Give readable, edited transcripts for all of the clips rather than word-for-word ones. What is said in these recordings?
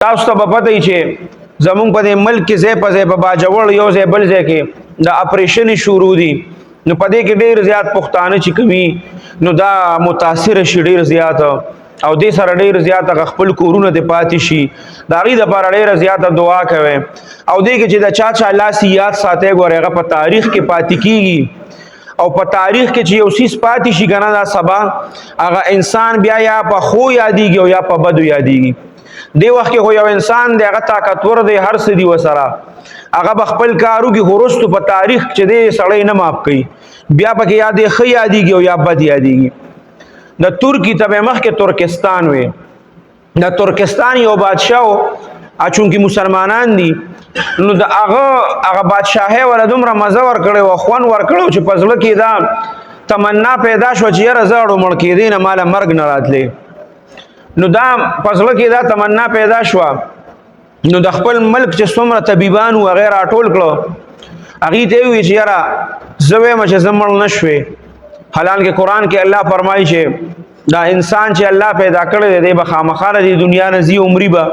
تاسو ته به پته وي چې زمونږ په دې ملک کې ځای په ځای په باجوړ یو ځای بل ځای کې د اپریشن شروع دي نو په دې کې ډېر زیات پښتانه چې کوي نو دا متاثر شي ډېر زیات او دې سره ډېر زیات خپل کورونه ته پاتې شي د هغې دپاره ډېره زیاته دعا کوئ او دې کې چې د چا چا لاس یاد ساتئ ګورئ هغه په تاریخ کې پاتې کېږي او په تاریخ کې چې یو څیز پاتې شي که نه دا سبا هغه انسان بیا یا په ښو یادېږي او یا په بدو یادېږي دې وخت کې خو یو انسان دی هغه طاقتور دی هر څه دي ورسره هغه به خپل کار وکړي خو وروستو په تاریخ چې دی سړی نه معاف کوي بیا پکې یا دی ښه یادېږي او یا بد یادېږي د ترکی ته به مخکې ترکستان وي د ترکستان یو بادشاه و چونکې مسلمانان دي نو د هغه بادشاهۍ وله دومره مزه ورکړی و خوند ورکړی و چې په زړه کې دا تمنا پیدا شوه چې یاره زه اړو مړ کېدی نه ماله مرګ نه راتلی نو دا په زړه کې دا تمنا پیدا شوه نو د خپل ملک چې څومره طبیبان و هغې راټول کړه هغې ته یې وویل چې یاره زه وایم چې زه مړ نه شوې حالان کې قرآن کې الله فرمایي چې دا انسان چې الله پیدا کړی دی به خامخا د دې دنیا نه ځي عمري به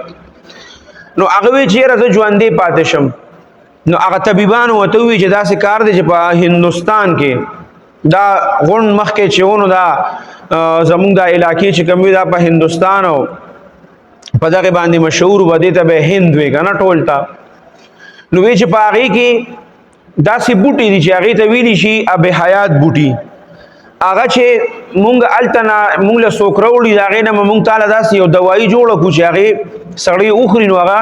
نو هغه وی چې یاره زه ژوندی پاتې شم نو هغه طبیبانو ورته وویل چې داسې کار دی چې په هندوستان کې دا غونډ مخکې چې ونو دا زمونږ دا علاقې چې کوم وي دا په هندوستان او په دغې باندې مشهور به دې ته به هند وي که نه ټول ته نو وی چې په هغې کې داسې بوټي دي چې هغې ته ویلی شي اب حیات بوټي هغه چې مونږ هلته نه مونږ له څوک راوړي د هغې نه به مونږ تاله داسې یو دوایي جوړه کړو چې هغې سړی وخوري نو هغه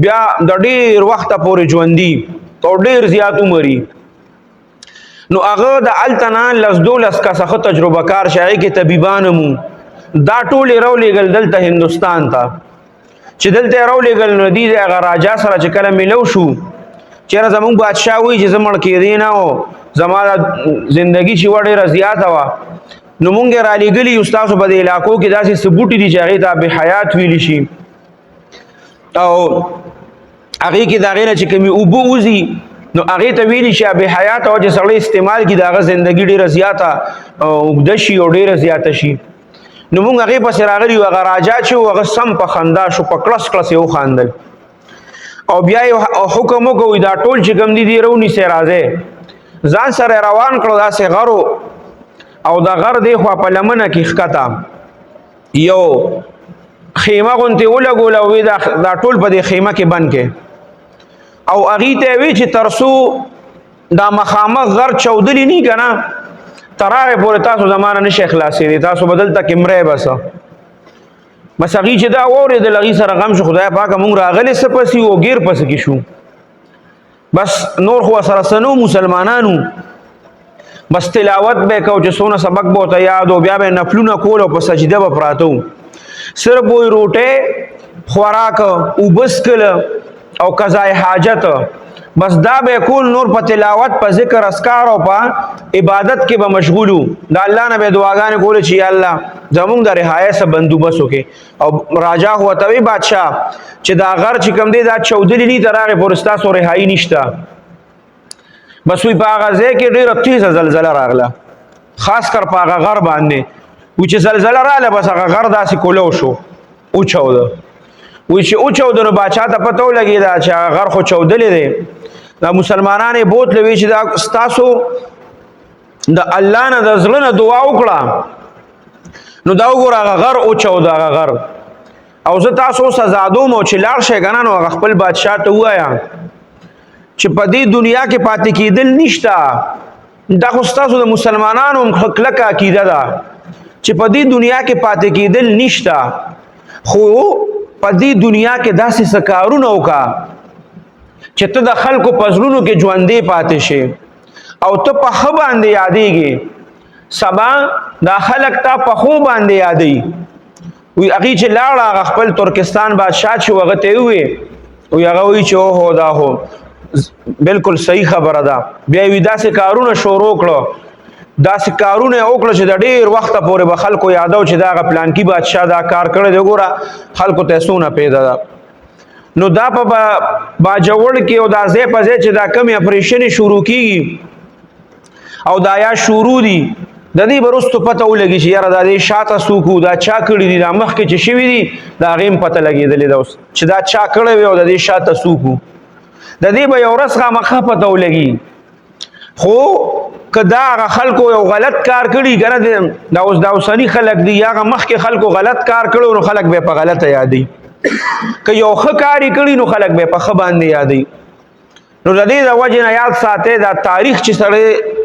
بیا د ډېر وخته پورې ژوندي او ډېر زیات عمري نو هغه د هلته نه لس دولس کسه ښه تجربه کار شي هغې کې طبیبان مو دا ټول یې راولېږل دلته هندوستان ته چې دلته یې راولېږل نو دوی د هغه راجا سره چې کله میلو شو چېرې زمونږ بادشاه وایي چې زه مړ کېدی نه او زما د زندګي چې وه ډېره زیاته وه نو مونږ یې رالېږلي یو ستاسو په دې علاقو کې داسې څه بوټي دي چې هغې ته اب حیات ویلی شي او هغې کې د هغې نه چې کومې اوبه وځي نو هغې ته ویلی شي اب حیات او چې سړی استعمال کړي د هغه زندګي ډېره زیاته اوږده شي او ډېره زیاته شي نو مونږ هغې پسې راغلي یو هغه راجا چې و هغه سم په خندا شو په کړس کړس یې وخاندل او بیا یې حکم وکړو دا ټول چې کوم دي دې راونیسئ راځئ ځان سره روان کړو داسې غرو او د غر دی خوا په لمنه کې ښکته یو خیمه غوندې ولګوله او دا ټول په دې خیمه کې بند کې او هغې ته یې وی چې تر څو دا مخامخ غر چودلي نی که نه تر هغې پورې تاسو زما نه نشئ خلاصېدی تاسو به دلته کې مرئ بس بس هغې چې دا واورېدل هغې سره غم شو خدای پاکه مونږ راغلې څه پسې و ګیر پسې کې شو بس نور خو ورسره څه نه مسلمانانو بس تلاوت به یې کو چې څونه سبق به ورته یاد و بیا به یې نفلونه کول او په سجده به پراته وو صرف به یې روټۍ خوراک اوبه څښله او قضای حاجت بس دا به کول نور په تلاوت په ذکر اسکار او په عبادت کې به مشغول وو د الله نه به دعاګانې کولې چې یا الله زمونږ د رهایۍ څه بندوبست وکړې او راجا خو ورته وی بادشاه چې دا غر چې کوم دی دا چودلي دي تر هغې پورې ستاسو رهایي نشته بس وی په هغه ځای کې ډېره تیزه زلزله راغله خاص کر په هغه غر باندې وی چې زلزله راغله بس هغه غر داسې کولو شو وچوده وی چې وچوده نو باچا ته پته ولګېده چې هغه غر خو چودلی دی دا مسلمانان یې بوتله وی چې دا ستاسو د الله نه د زړه نه دعا وکړه نو دا وګوره هغه غر وچوده هغه غر او زه تاسو اوس ازادوم او چې لاړ شئ که نه نو هغه خپل بادشاه ته ووایه چې په دې دنیا کې پاتې کېدل نشته دا خو ستاسو د مسلمانانو هم کلکه عقیده ده چې په دې دنیا کې پاتې کېدل نشته خو په دې دنیا کې داسې څه کارونه وکړه چې ته د خلکو په زړونو کې ژوندی پاتې شي او ته په ښه باندې یادېږي سبا دا خلک تا په ښو باندې یادوي وی هغې چې لاړه هغه خپل ترکستان بادشاه چې و هغه ته یې وویې وی هغه وایي چې اوهو دا هو بالکل صحیح خبره ده بیا یې وي داسې کارونه شروع کړه داسې کارونه یې وکړه چې د ډېر وخته پورې به خلکو یادو چې دا هغه پلانکي بادشاه دا کار کړی دی وګوره خلکو ته یې څونه پیدا ده نو دا په باجوړ کې او دا ځای په ځای چې دا کمې اپریشنې شروع کېږي او دا یا شروع دي د دې برستو پته ولګي چې یاره دا دې شاته سوکو دا چا کړي دي دا مخکې چې شوي دي دا هغې هم پته لګېدلې ده اوس چې دا چا کړی وي او د دې شاته سوکو د دې به یو ورځ خامخا پته ولګي خو که دا هغه خلکو یو غلط کار کړي که نه دا اوس دا اوسني خلک دي یا هغه مخکې خلکو غلط کار کړی نو خلک به یې په غلطه یادوي که یو ښه کار یې کړي نو خلک به یې په ښه باندې یادوي نو د دې د وجې نه یاد ساتئ دا تاریخ چې سړی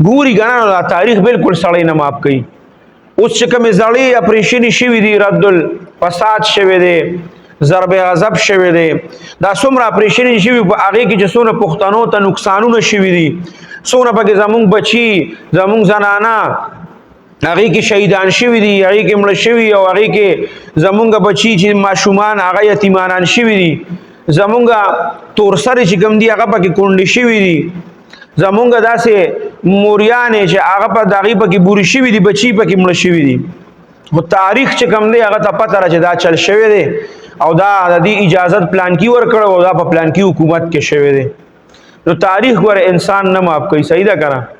ګوري که نه نو دا تاریخ بالکل سړی نه ماف کوي اوس چې کومې زړې اپریشنې شوي دي رد الفساد شوی دی ضرب غضب شوی دی دا څومره اپریشنې شوي په هغې کې چې څومره پښتنو ته نقصانونه شوي دي څومره پکې زمونږ بچي زمونږ زنانه هغې کې شهیدان شوي دي هغې کې مړه شوي او هغې کې زمونږ بچي چې ماشومان هغه یتیمانان شوي دي زمونږ تورسرې چې کوم دي هغه پکې کونډې شوي دي زمونږ داسې موریانې چې هغه په د هغې پکې بوري شوي دي بچي پکې مړه شوي دي خو تاریخ چې کوم دی هغه ته پته ده چې دا چل شوی دی او دا د دې اجازت پلانکي ورکړی او دا په پلانکي حکومت کې شوی دی نو تاریخ ګوره انسان نه ماف کوي صحیح ده که نه